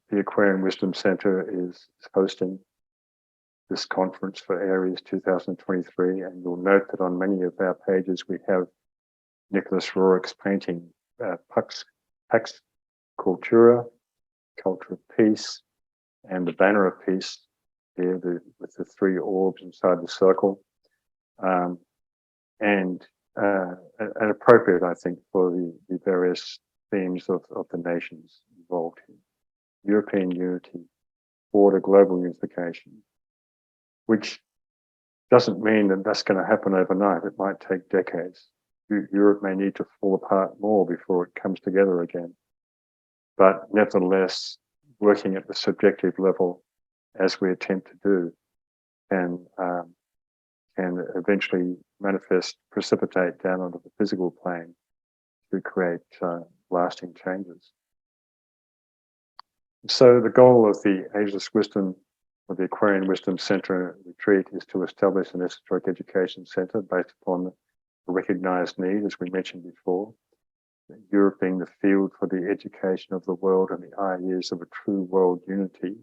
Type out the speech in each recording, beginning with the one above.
the Aquarian Wisdom Center is hosting this conference for Aries 2023, and you'll note that on many of our pages we have Nicholas Roerich's painting Pax Cultura, Culture of Peace, and the banner of peace here with the three orbs inside the circle, and appropriate, I think, for the various themes of the nations involved here. European unity, broader global unification, which doesn't mean that that's going to happen overnight. It might take decades. Europe may need to fall apart more before it comes together again. But nevertheless, working at the subjective level, as we attempt to do, can eventually precipitate down onto the physical plane to create lasting changes. So the goal of the Ageless Wisdom, or the Aquarian Wisdom Center retreat, is to establish an esoteric education center based upon the recognized need, as we mentioned before, Europe being the field for the education of the world and the ideas of a true world unity.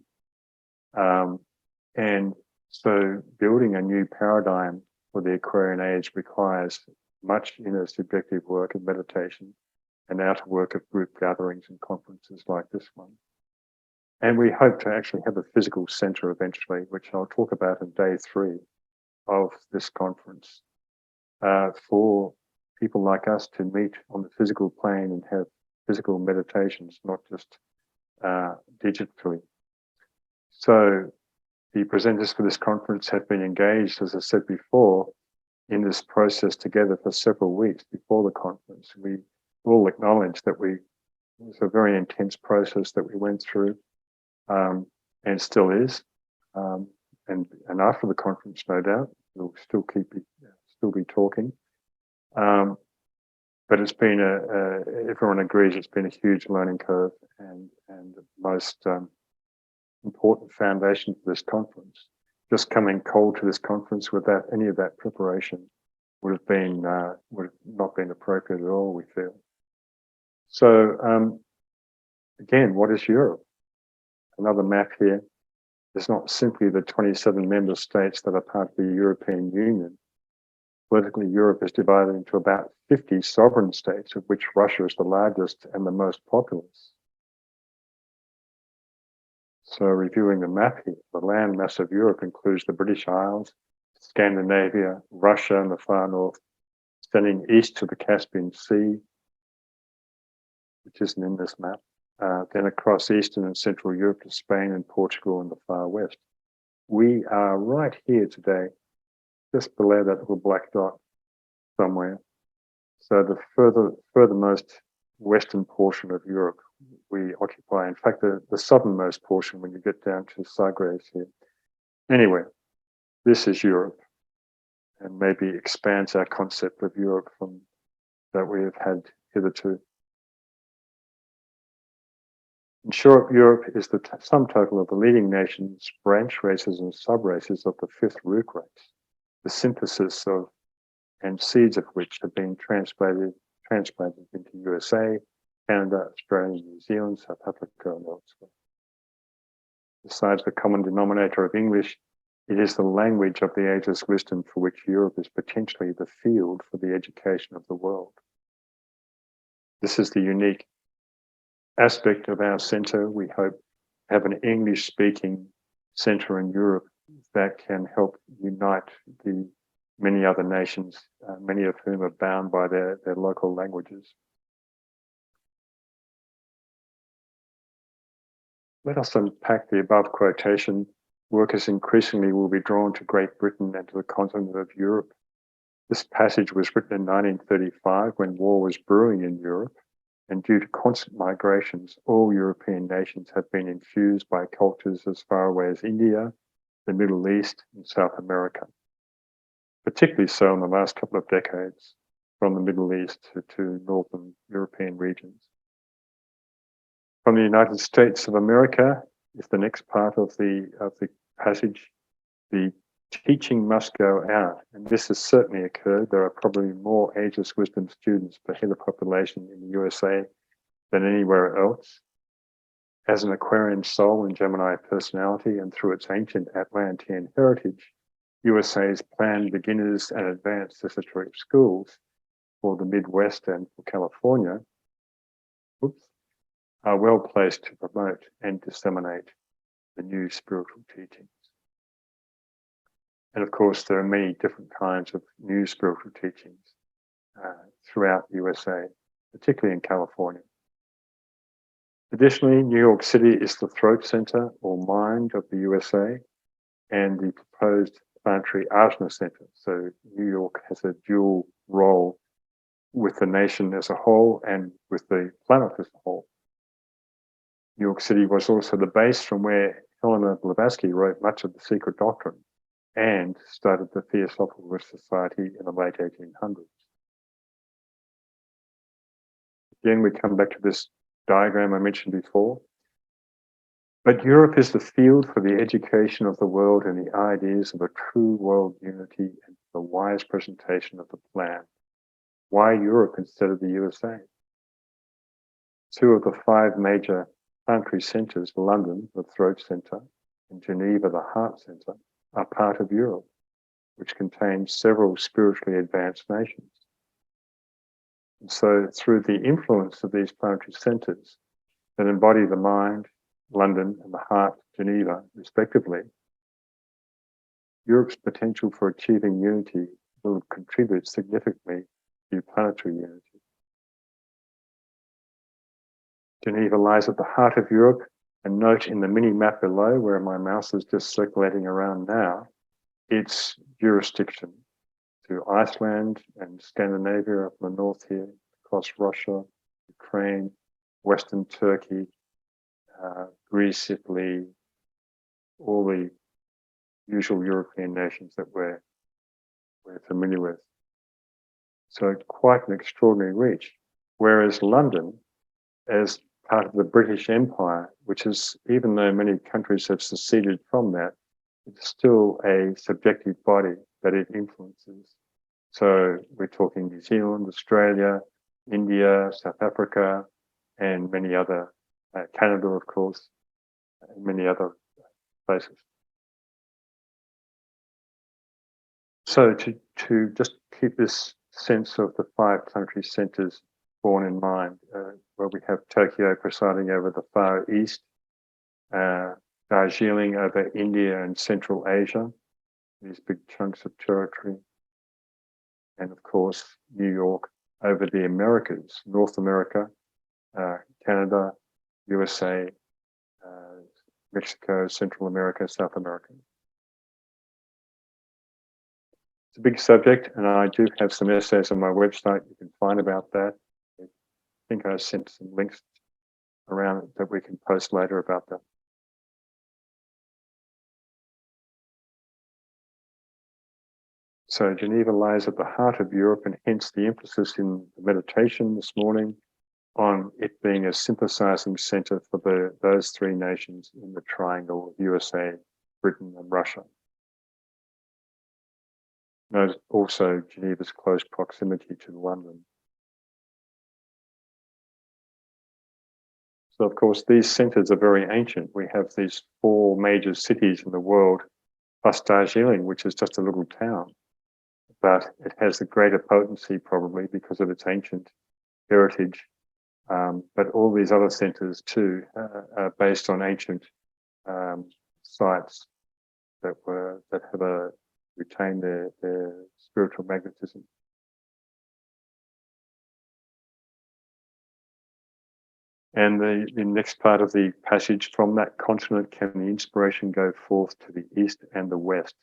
And so building a new paradigm for the Aquarian age requires much inner subjective work and meditation and outer work of group gatherings and conferences like this one. And we hope to actually have a physical center eventually, which I'll talk about in day 3 of this conference, for people like us to meet on the physical plane and have physical meditations, not just digitally. So the presenters for this conference have been engaged, as I said before, in this process together for several weeks before the conference. We all acknowledge that it was a very intense process that we went through, and still is. And after the conference, no doubt, we'll still be talking. But it's been everyone agrees it's been a huge learning curve and the most important foundation for this conference. Just coming cold to this conference without any of that preparation would not been appropriate at all, we feel. So again, what is Europe? Another map here. It's not simply the 27 member states that are part of the European Union. Politically, Europe is divided into about 50 sovereign states, of which Russia is the largest and the most populous. So reviewing the map here, the land mass of Europe includes the British Isles, Scandinavia, Russia in the far north, extending east to the Caspian Sea, which isn't in this map, then across Eastern and Central Europe to Spain and Portugal in the far west. We are right here today, just below that little black dot somewhere. So the furthermost western portion of Europe we occupy. In fact, the southernmost portion when you get down to Sagres here. Anyway, this is Europe, and maybe expands our concept of Europe from that we have had hitherto. In short, Europe is the sum total of the leading nations, branch races and sub-races of the 5th root race, the synthesis of and seeds of which have been transplanted into USA, Canada, Australia, New Zealand, South Africa, and elsewhere. Besides the common denominator of English, it is the language of the ageless wisdom for which Europe is potentially the field for the education of the world. This is the unique aspect of our center. We hope to have an English-speaking center in Europe that can help unite the many other nations, many of whom are bound by their local languages. Let us unpack the above quotation. Workers increasingly will be drawn to Great Britain and to the continent of Europe. This passage was written in 1935 when war was brewing in Europe, and due to constant migrations, all European nations have been infused by cultures as far away as India, the Middle East, and South America. Particularly so in the last couple of decades, from the Middle East to Northern European regions. From the United States of America is the next part of the passage. The teaching must go out, and this has certainly occurred. There are probably more ageless wisdom students per head of population in the USA than anywhere else. As an Aquarian soul and Gemini personality, and through its ancient Atlantean heritage, USA's planned beginners and advanced esoteric schools for the Midwest and for California are well placed to promote and disseminate the new spiritual teachings. And of course, there are many different kinds of new spiritual teachings throughout the USA, particularly in California. Additionally, New York City is the throat center or mind of the USA and the proposed planetary Ajna Center. So New York has a dual role with the nation as a whole and with the planet as a whole. New York City was also the base from where Helena Blavatsky wrote much of The Secret Doctrine and started the Theosophical Society in the late 1800s. Again, we come back to this diagram I mentioned before. But Europe is the field for the education of the world and the ideas of a true world unity and the wise presentation of the plan. Why Europe instead of the USA? Two of the five major planetary centers, London, the Throat Center, and Geneva, the Heart Center, are part of Europe, which contains several spiritually advanced nations. And so through the influence of these planetary centers that embody the mind, London, and the heart, Geneva, respectively, Europe's potential for achieving unity will contribute significantly to planetary unity. Geneva lies at the heart of Europe, and note in the mini map below, where my mouse is just circulating around now, its jurisdiction to Iceland and Scandinavia up in the north here, across Russia, Ukraine, Western Turkey, Greece, Italy, all the usual European nations that we're familiar with. So quite an extraordinary reach. Whereas London, as part of the British Empire, which is, even though many countries have seceded from that, it's still a subjective body that it influences. So we're talking New Zealand, Australia, India, South Africa, and many other, Canada, of course, and many other places. So to just keep this sense of the five planetary centers borne in mind, where we have Tokyo presiding over the Far East, Darjeeling over India and Central Asia, these big chunks of territory, and of course New York over the Americas, North America, Canada, USA, Mexico, Central America, South America. It's a big subject, and I do have some essays on my website you can find about that. I think I sent some links around that we can post later about that. So Geneva lies at the heart of Europe, and hence the emphasis in the meditation this morning on it being a synthesizing center for those three nations in the triangle of USA, Britain, and Russia. Note also Geneva's close proximity to London. So of course, these centers are very ancient. We have these four major cities in the world, plus Darjeeling, which is just a little town. But it has a greater potency probably because of its ancient heritage. But all these other centers too are based on ancient sites that have retained their spiritual magnetism. And the next part of the passage, from that continent can the inspiration go forth to the east and the west.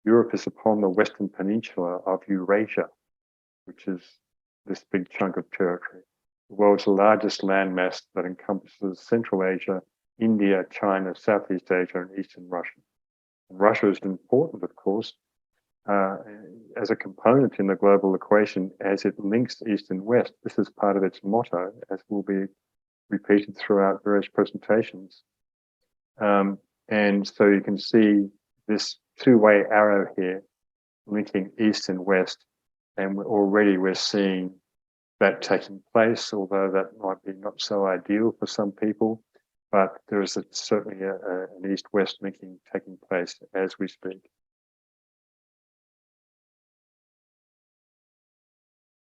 Europe is upon the western peninsula of Eurasia, which is this big chunk of territory, the world's largest landmass that encompasses Central Asia, India, China, Southeast Asia, and Eastern Russia. And Russia is important, of course, as a component in the global equation as it links East and West. This is part of its motto, as will be repeated throughout various presentations. And so you can see this two-way arrow here linking East and West, and we're seeing that taking place, although that might be not so ideal for some people. but there is certainly an east-west linking taking place as we speak.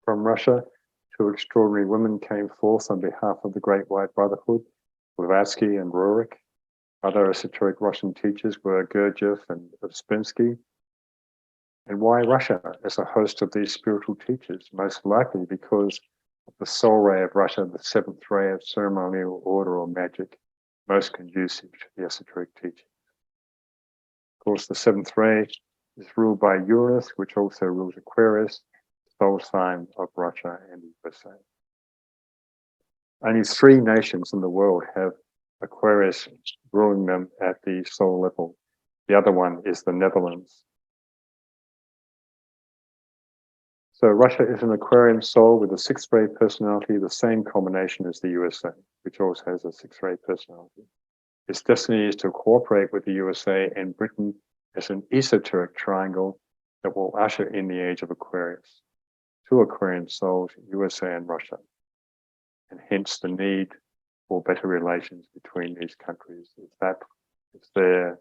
From Russia, two extraordinary women came forth on behalf of the Great White Brotherhood, Blavatsky and Rurik. Other esoteric Russian teachers were Gurdjieff and Ouspensky. And why Russia as a host of these spiritual teachers? Most likely because of the soul ray of Russia, the seventh ray of ceremonial order or magic, most conducive to the esoteric teaching. Of course, the seventh ray is ruled by Uranus, which also rules Aquarius, soul sign of Russia and USA. Only 3 nations in the world have Aquarius ruling them at the soul level. The other one is the Netherlands. So Russia is an Aquarian soul with a 6th ray personality, the same combination as the USA, which also has a 6th ray personality. Its destiny is to cooperate with the USA and Britain as an esoteric triangle that will usher in the age of Aquarius. 2 Aquarian souls, USA and Russia, and hence the need for better relations between these countries. It's their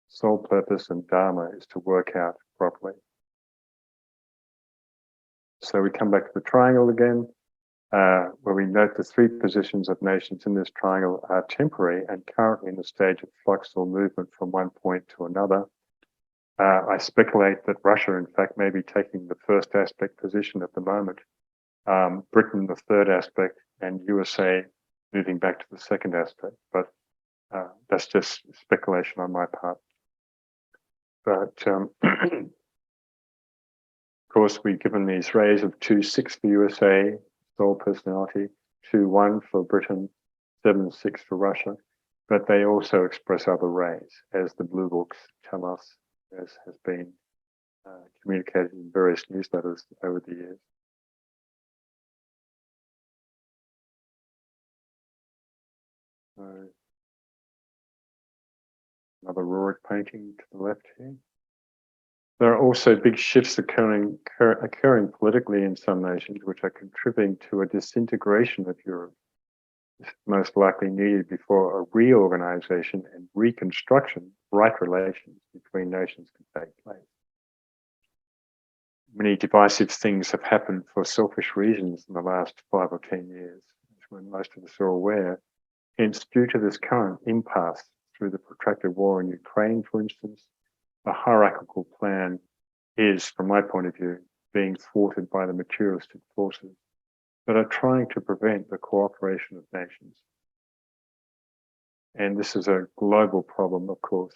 sole purpose and dharma is to work out properly. So we come back to the triangle again, where we note the 3 positions of nations in this triangle are temporary and currently in a stage of flux or movement from one point to another. I speculate that Russia, in fact, may be taking the first aspect position at the moment, Britain the third aspect, and USA moving back to the second aspect. But that's just speculation on my part. But of course, we've given these rays of 2-6 for USA, soul personality, 2-1 for Britain, 7-6 for Russia. But they also express other rays, as the blue books tell us, as has been communicated in various newsletters over the years. So, another Rurik painting to the left here. There are also big shifts occurring politically in some nations, which are contributing to a disintegration of Europe. This is most likely needed before a reorganization and reconstruction, right relations between nations can take place. Many divisive things have happened for selfish reasons in the last 5 or 10 years, when most of us are aware. Hence, due to this current impasse through the protracted war in Ukraine, for instance, a hierarchical plan is, from my point of view, being thwarted by the materialistic forces that are trying to prevent the cooperation of nations. And this is a global problem, of course,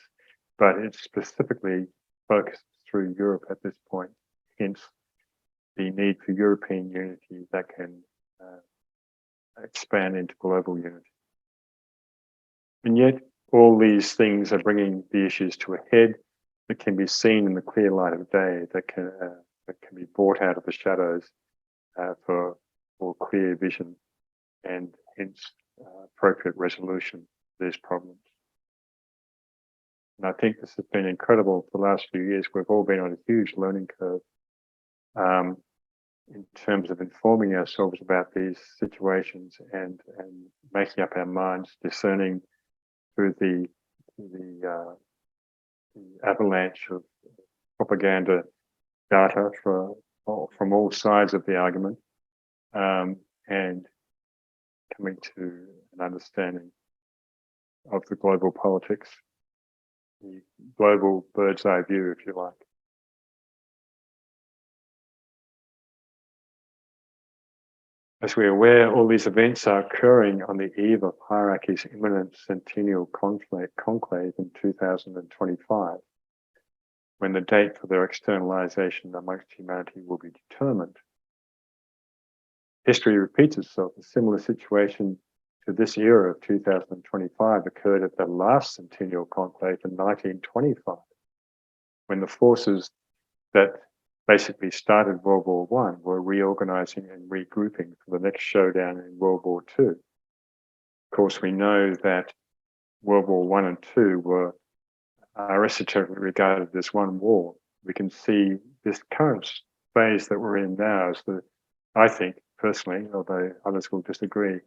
but it's specifically focused through Europe at this point, hence the need for European unity that can expand into global unity. And yet, all these things are bringing the issues to a head that can be seen in the clear light of day, that can be brought out of the shadows for clear vision and hence appropriate resolution of these problems. And I think this has been incredible for the last few years. We've all been on a huge learning curve in terms of informing ourselves about these situations and making up our minds, discerning through the avalanche of propaganda data from all sides of the argument, and coming to an understanding of the global politics, the global bird's eye view, if you like. As we're aware, all these events are occurring on the eve of hierarchy's imminent centennial conclave in 2025, when the date for their externalization amongst humanity will be determined. History repeats itself. A similar situation to this era of 2025 occurred at the last centennial conclave in 1925, when the forces that basically started World War I were reorganizing and regrouping for the next showdown in World War II. Of course, we know that World War I and II are esoterically regarded as one war. We can see this current phase that we're in now as I think personally, although others will disagree,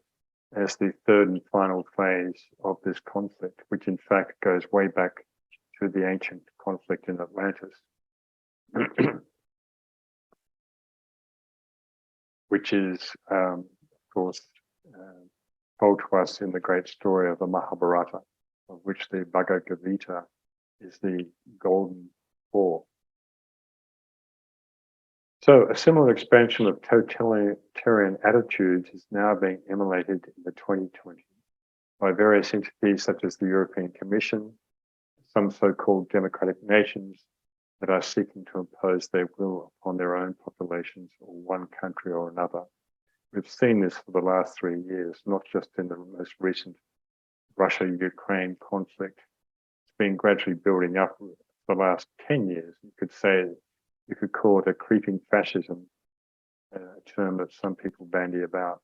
as the third and final phase of this conflict, which in fact goes way back to the ancient conflict in Atlantis, which is, of course, told to us in the great story of the Mahabharata, of which the Bhagavad Gita is the golden core. So a similar expansion of totalitarian attitudes is now being emulated in the 2020 by various entities such as the European Commission, some so-called democratic nations that are seeking to impose their will upon their own populations or one country or another. We've seen this for the last 3 years, not just in the most recent Russia-Ukraine conflict. It's been gradually building up for the last 10 years. You could call it a creeping fascism, a term that some people bandy about.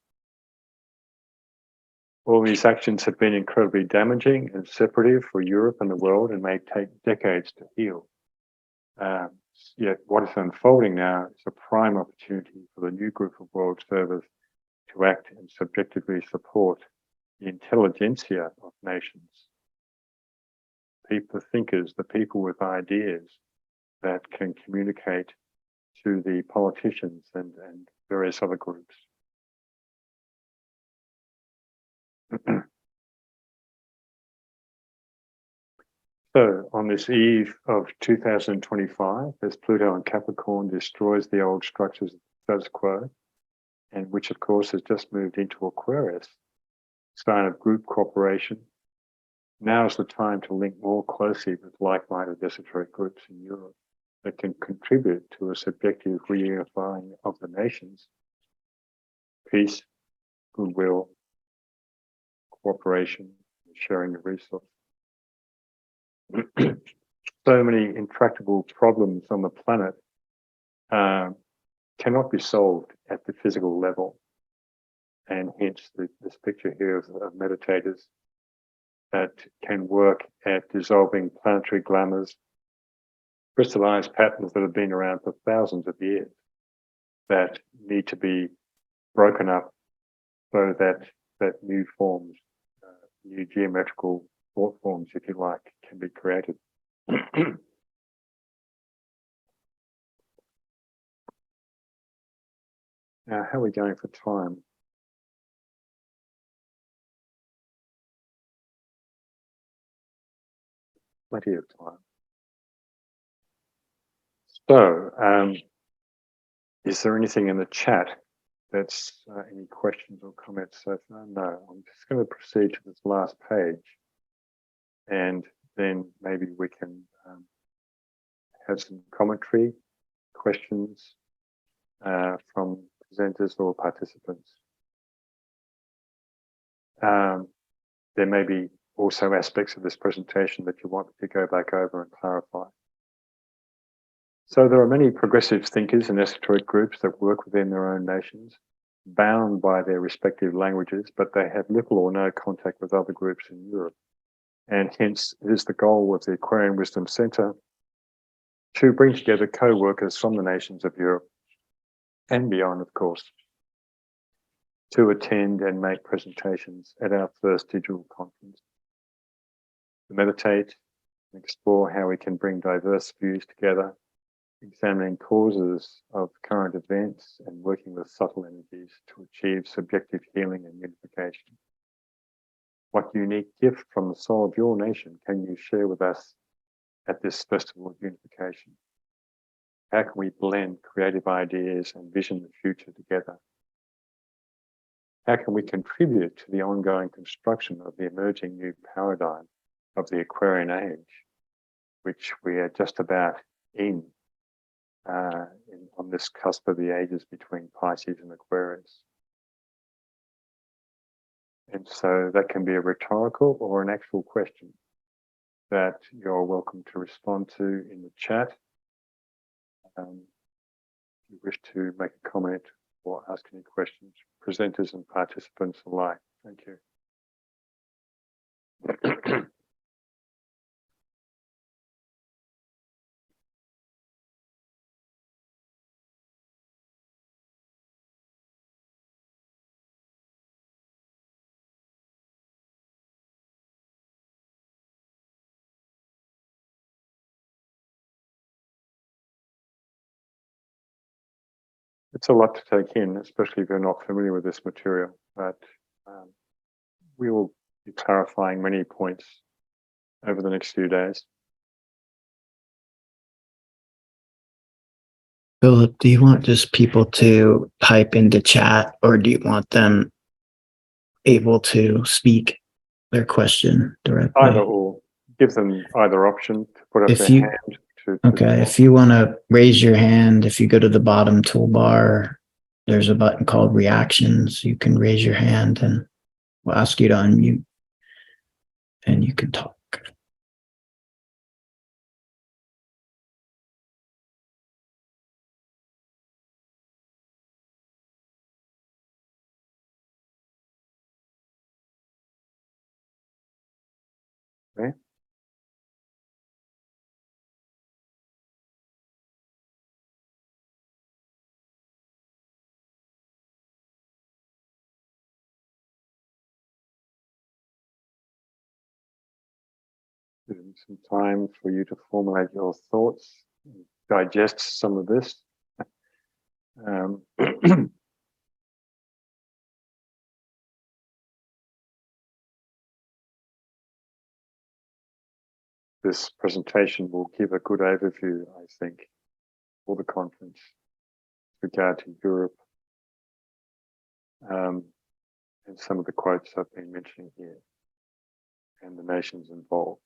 All these actions have been incredibly damaging and separative for Europe and the world and may take decades to heal. Yet what is unfolding now is a prime opportunity for the new group of world servers to act and subjectively support the intelligentsia of nations, the thinkers, the people with ideas that can communicate to the politicians and various other groups. So, on this eve of 2025, as Pluto in Capricorn destroys the old structures of the status quo, and which of course has just moved into Aquarius, sign of group cooperation, now is the time to link more closely with like-minded esoteric groups in Europe that can contribute to a subjective reunifying of the nations, peace, goodwill, cooperation, and sharing of resources. So many intractable problems on the planet cannot be solved at the physical level. And hence this picture here of meditators that can work at dissolving planetary glamours, crystallized patterns that have been around for thousands of years that need to be broken up so that new forms, new geometrical thought forms, if you like, can be created. Now, how are we going for time? Plenty of time. So, is there anything in the chat that's any questions or comments so far? No, I'm just going to proceed to this last page, and then maybe we can have some commentary, questions from presenters or participants. There may be also aspects of this presentation that you want to go back over and clarify. So there are many progressive thinkers and esoteric groups that work within their own nations, bound by their respective languages, but they have little or no contact with other groups in Europe. And hence, it is the goal of the Aquarian Wisdom Center to bring together co-workers from the nations of Europe and beyond, of course, to attend and make presentations at our first digital conference, to meditate and explore how we can bring diverse views together, examining causes of current events and working with subtle energies to achieve subjective healing and unification. What unique gift from the soul of your nation can you share with us at this festival of unification? How can we blend creative ideas and vision the future together? How can we contribute to the ongoing construction of the emerging new paradigm of the Aquarian age, which we are just about on this cusp of the ages between Pisces and Aquarius? And so that can be a rhetorical or an actual question that you're welcome to respond to in the chat. If you wish to make a comment or ask any questions, presenters and participants alike. Thank you. it's a lot to take in, especially if you're not familiar with this material. But we will be clarifying many points over the next few days. Philip, do you want just people to type into chat, or do you want them able to speak their question directly? Either or. Give them either option to put up If their you- hand. Okay, if you want to raise your hand, if you go to the bottom toolbar, there's a button called reactions. You can raise your hand and we'll ask you to unmute and you can talk. Okay. Giving some time for you to formulate your thoughts, digest some of this. This presentation will give a good overview, I think, for the conference with regard to Europe and some of the quotes I've been mentioning here and the nations involved.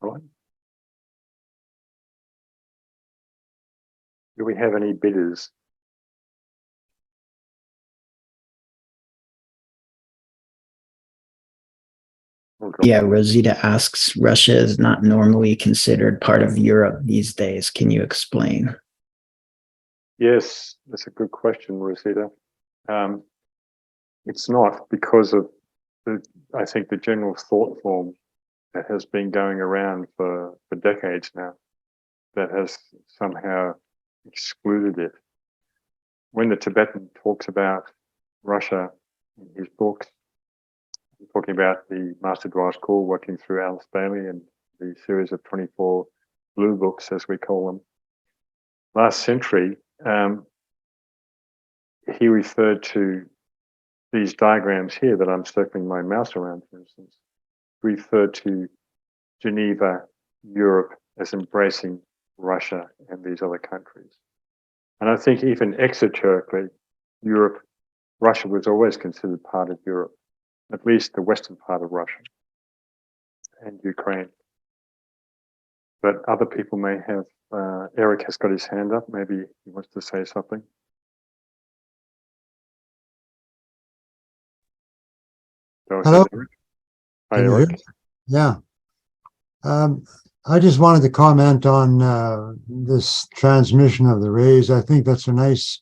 All right. Do we have any bidders? Yeah, Rosita asks, Russia is not normally considered part of Europe these days. Can you explain? Yes, that's a good question, Rosita. It's not because of I think the general thought form that has been going around for decades now that has somehow excluded it. When the Tibetan talks about Russia in his books, he's talking about the Master Dwar's Call working through Alice Bailey and the series of 24 blue books, as we call them. Last century, he referred to these diagrams here that I'm circling my mouse around, for instance, referred to Geneva, Europe as embracing Russia and these other countries. And I think even exoterrically, Russia was always considered part of Europe, at least the western part of Russia and Ukraine. But other people may have, Eric has got his hand up, maybe he wants to say something. Hello. Hi, Eric. Yeah. I just wanted to comment on this transmission of the rays. I think that's a nice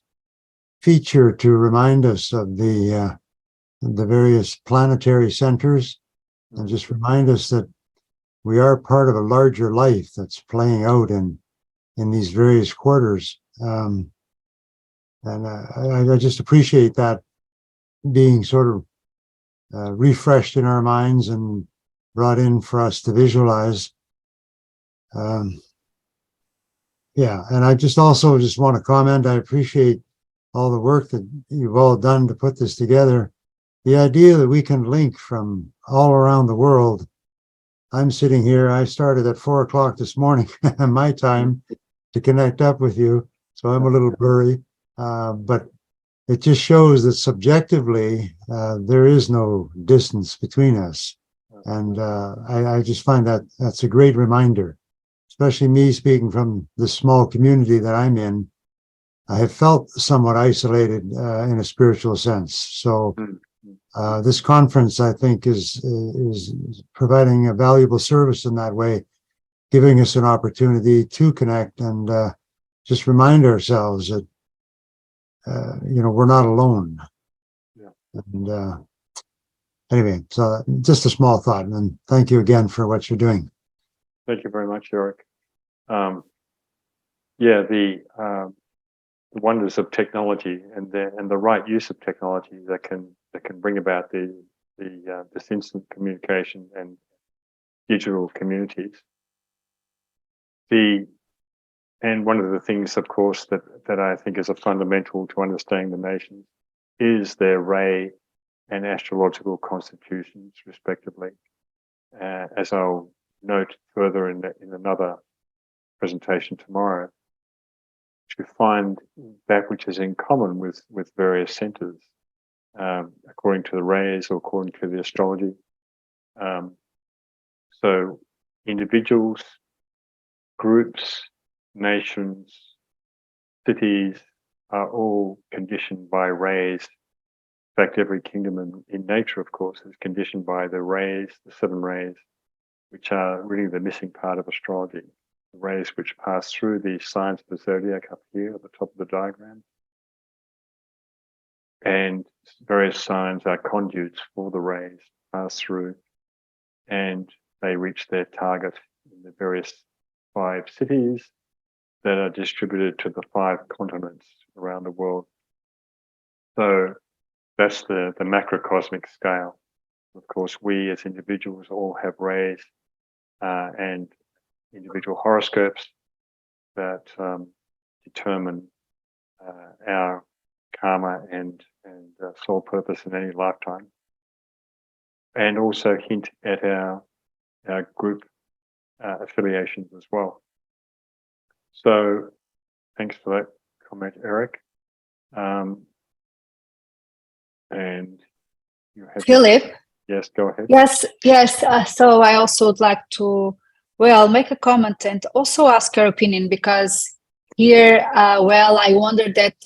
feature to remind us of the various planetary centers and just remind us that we are part of a larger life that's playing out in these various quarters. And I just appreciate that being sort of refreshed in our minds and brought in for us to visualize. Yeah, and I just also want to comment, I appreciate all the work that you've all done to put this together. The idea that we can link from all around the world. I'm sitting here, I started at 4 o'clock this morning, my time, to connect up with you. So I'm a little blurry, but it just shows that subjectively, there is no distance between us. And I just find that that's a great reminder, especially me speaking from the small community that I'm in. I have felt somewhat isolated in a spiritual sense. So this conference, I think, is providing a valuable service in that way, giving us an opportunity to connect and just remind ourselves that we're not alone. Yeah. And anyway, so just a small thought, and thank you again for what you're doing. Thank you very much, Eric. Yeah, the wonders of technology and the right use of technology that can bring about this instant communication and digital communities. And one of the things, of course, that I think is a fundamental to understanding the nations is their ray and astrological constitutions, respectively. As I'll note further in another presentation tomorrow, to find that which is in common with various centers, according to the rays or according to the astrology. So individuals, groups, nations, cities are all conditioned by rays. In fact, every kingdom in nature, of course, is conditioned by the rays, the 7 rays, which are really the missing part of astrology. The rays which pass through the signs of the zodiac up here at the top of the diagram. And various signs are conduits for the rays to pass through, and they reach their target in the various 5 cities that are distributed to the 5 continents around the world. So that's the macrocosmic scale. Of course, we as individuals all have rays and individual horoscopes that determine our karma and soul purpose in any lifetime, and also hint at our group affiliations as well. So thanks for that comment, Eric. And you have Philip? Yes, go ahead. Yes. So I also would like to, make a comment and also ask your opinion, because here, I wonder that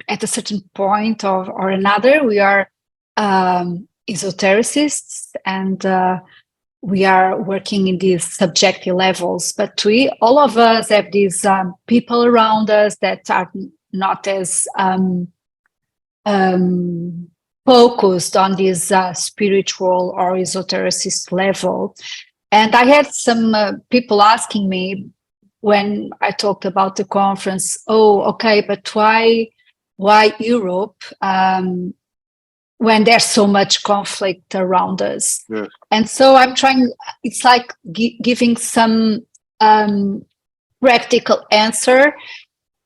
at a certain point or another, we are esotericists, and we are working in these subjective levels, but all of us have these people around us that are not as focused on this spiritual or esotericist level. And I had some people asking me when I talked about the conference, oh, okay, but why Europe when there's so much conflict around us? Yes. And so I'm trying, it's like giving some practical answer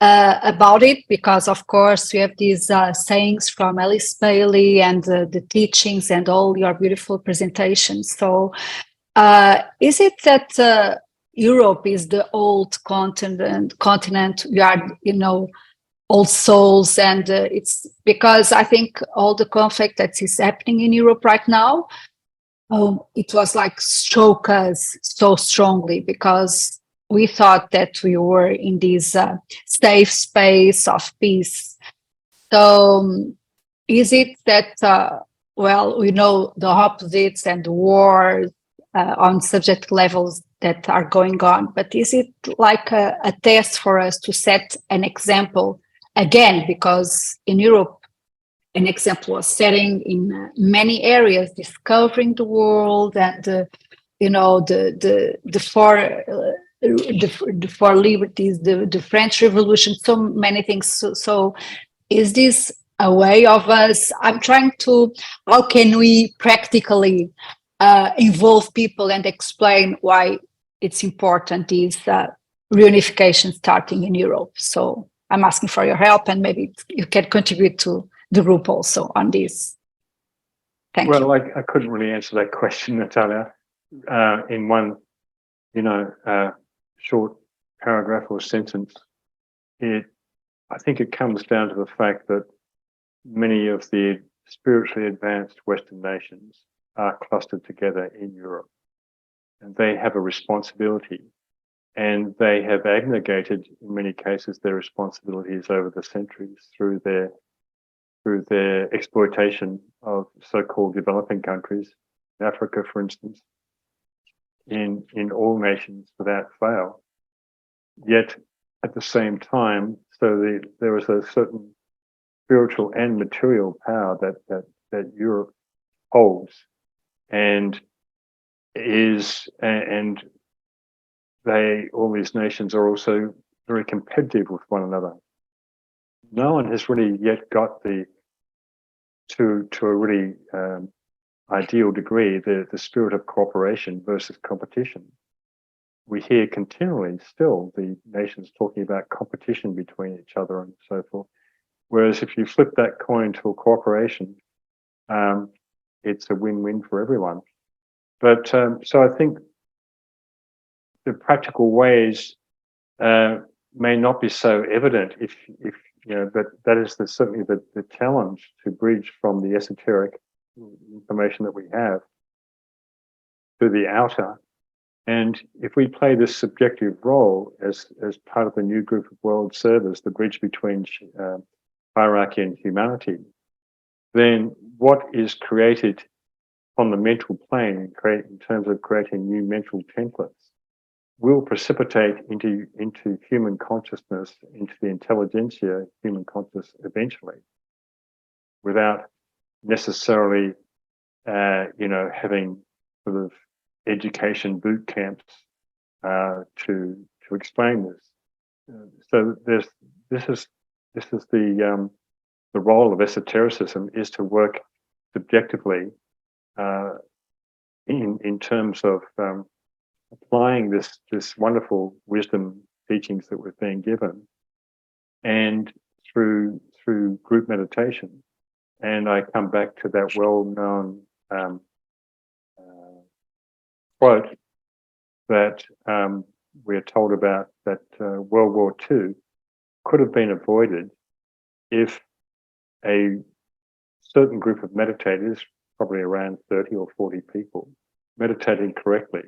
about it, because of course we have these sayings from Alice Bailey and the teachings and all your beautiful presentations. So is it that Europe is the old continent? We are, old souls, and it's because I think all the conflict that is happening in Europe right now, it was like struck us so strongly because we thought that we were in this safe space of peace. So is it that, we know the opposites and the wars on subject levels that are going on, but is it like a test for us to set an example again? Because in Europe, an example was setting in many areas, discovering the world and, the four liberties, the French Revolution, so many things. So is this a way of us? I'm trying to, how can we practically involve people and explain why it's important, this reunification starting in Europe? So I'm asking for your help, and maybe you can contribute to the group also on this. Thank you. Well, I couldn't really answer that question, Natalia, in one, short paragraph or sentence. I think it comes down to the fact that many of the spiritually advanced Western nations are clustered together in Europe, and they have a responsibility, and they have abnegated in many cases their responsibilities over the centuries through their exploitation of so-called developing countries, in Africa, for instance, in all nations without fail. Yet at the same time, there is a certain spiritual and material power that Europe holds, and all these nations are also very competitive with one another. No one has really yet got to a really ideal degree the spirit of cooperation versus competition. We hear continually still the nations talking about competition between each other and so forth. Whereas if you flip that coin to a cooperation, it's a win-win for everyone. But so I think the practical ways may not be so evident if you know, but that is certainly the challenge to bridge from the esoteric information that we have to the outer. And if we play this subjective role as part of the new group of world servers, the bridge between hierarchy and humanity, then what is created on the mental plane in terms of creating new mental templates will precipitate into human consciousness, into the intelligentsia, human consciousness eventually, without necessarily, having sort of education boot camps to explain this. So this is the role of esotericism, is to work subjectively in terms of applying this wonderful wisdom teachings that we're being given, and through group meditation. And I come back to that well-known quote that we're told about, that World War II could have been avoided if a certain group of meditators, probably around 30 or 40 people, meditating correctly,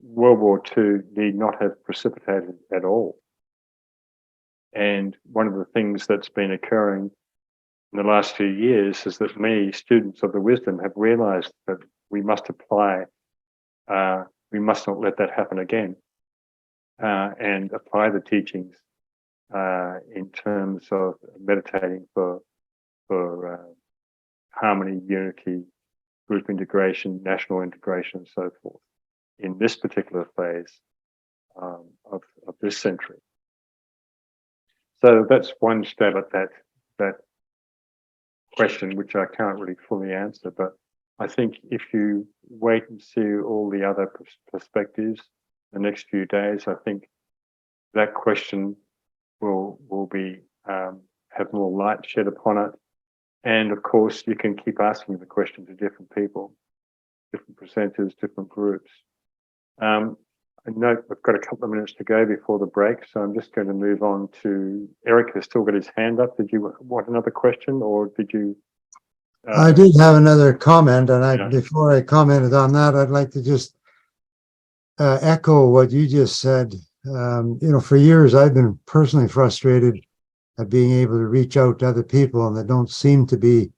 World War II need not have precipitated at all. And one of the things that's been occurring in the last few years is that many students of the wisdom have realized that we must apply, we must not let that happen again, and apply the teachings in terms of meditating for harmony, unity, group integration, national integration, and so forth, in this particular phase of this century. So that's one stab at that question, which I can't really fully answer. But I think if you wait and see all the other perspectives the next few days, I think that question will be have more light shed upon it. And of course, you can keep asking the question to different people, different presenters, different groups. I know we've got a couple of minutes to go before the break, so I'm just going to move on to Eric, has still got his hand up. Did you want another question, or did you? I did have another comment, and before I commented on that, I'd like to just echo what you just said. For years, I've been personally frustrated at being able to reach out to other people, and they don't seem to be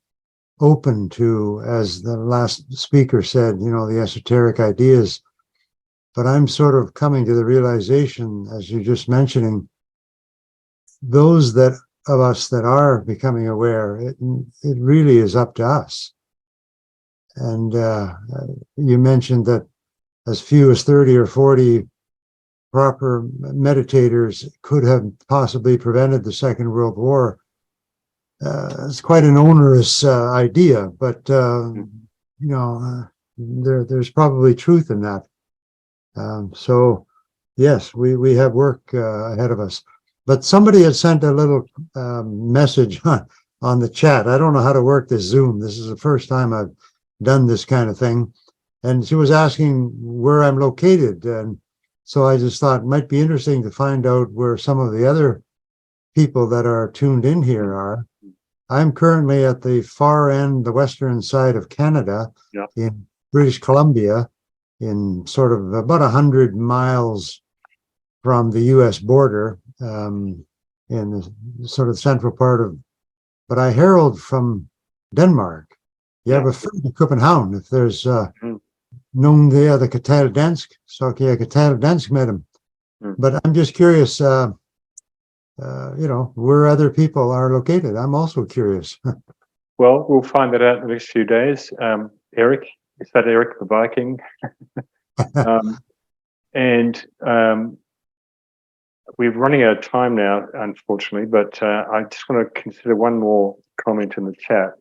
open to, as the last speaker said, the esoteric ideas. But I'm sort of coming to the realization, as you're just mentioning, those of us that are becoming aware, it really is up to us. And you mentioned that as few as 30 or 40 proper meditators could have possibly prevented the Second World War. It's quite an onerous idea, but there's probably truth in that. So yes, we have work ahead of us. But somebody had sent a little message on the chat. I don't know how to work this Zoom. This is the first time I've done this kind of thing. And she was asking where I'm located. And so I just thought it might be interesting to find out where some of the other people that are tuned in here are. I'm currently at the far end, the western side of Canada, in British Columbia, in sort of about 100 miles from the US border, in the sort of central part of, but I herald from Denmark. Jeg var født i København. If there's nogen der, der kan tale dansk, så kan jeg tale dansk med dem. But I'm just curious, where other people are located. I'm also curious. Well, we'll find that out in the next few days. Eric, is that Eric the Viking? And we're running out of time now, unfortunately, but I just want to consider one more comment in the chat.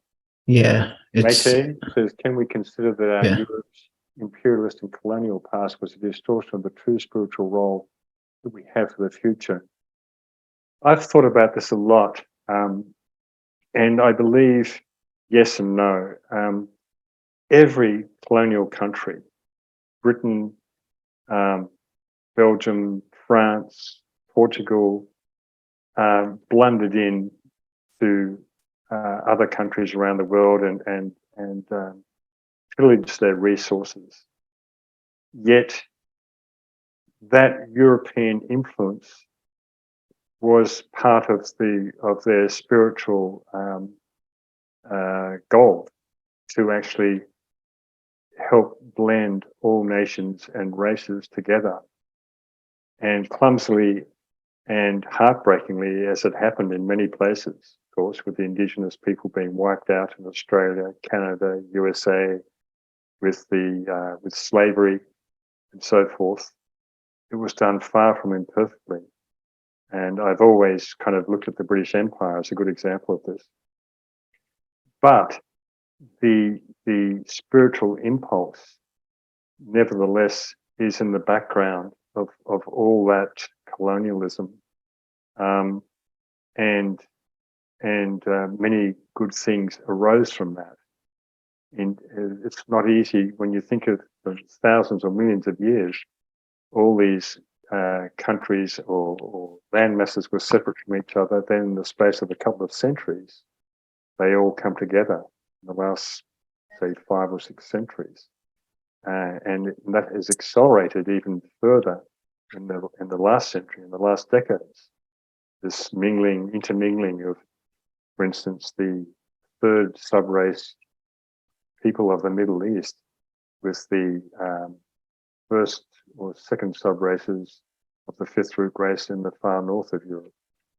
Yeah, it's Mate says, can we consider that Yeah. Europe's imperialist and colonial past was a distortion of the true spiritual role that we have for the future? I've thought about this a lot, and I believe yes and no. Every colonial country, Britain, Belgium, France, Portugal, blended in to other countries around the world and pillaged their resources. Yet that European influence was part of their spiritual goal to actually help blend all nations and races together. And clumsily and heartbreakingly, as it happened in many places, of course, with the Indigenous people being wiped out in Australia, Canada, USA, with slavery and so forth, it was done far from imperfectly. And I've always kind of looked at the British Empire as a good example of this. But the spiritual impulse, nevertheless, is in the background of all that colonialism, and many good things arose from that. And it's not easy when you think of the thousands or millions of years, all these countries or land masses were separate from each other. Then in the space of a couple of centuries, they all come together in the last, say, 5 or 6 centuries. And that has accelerated even further in the last century, in the last decades. This intermingling of, for instance, the third subrace people of the Middle East with the first or second subraces of the fifth root race in the far north of Europe.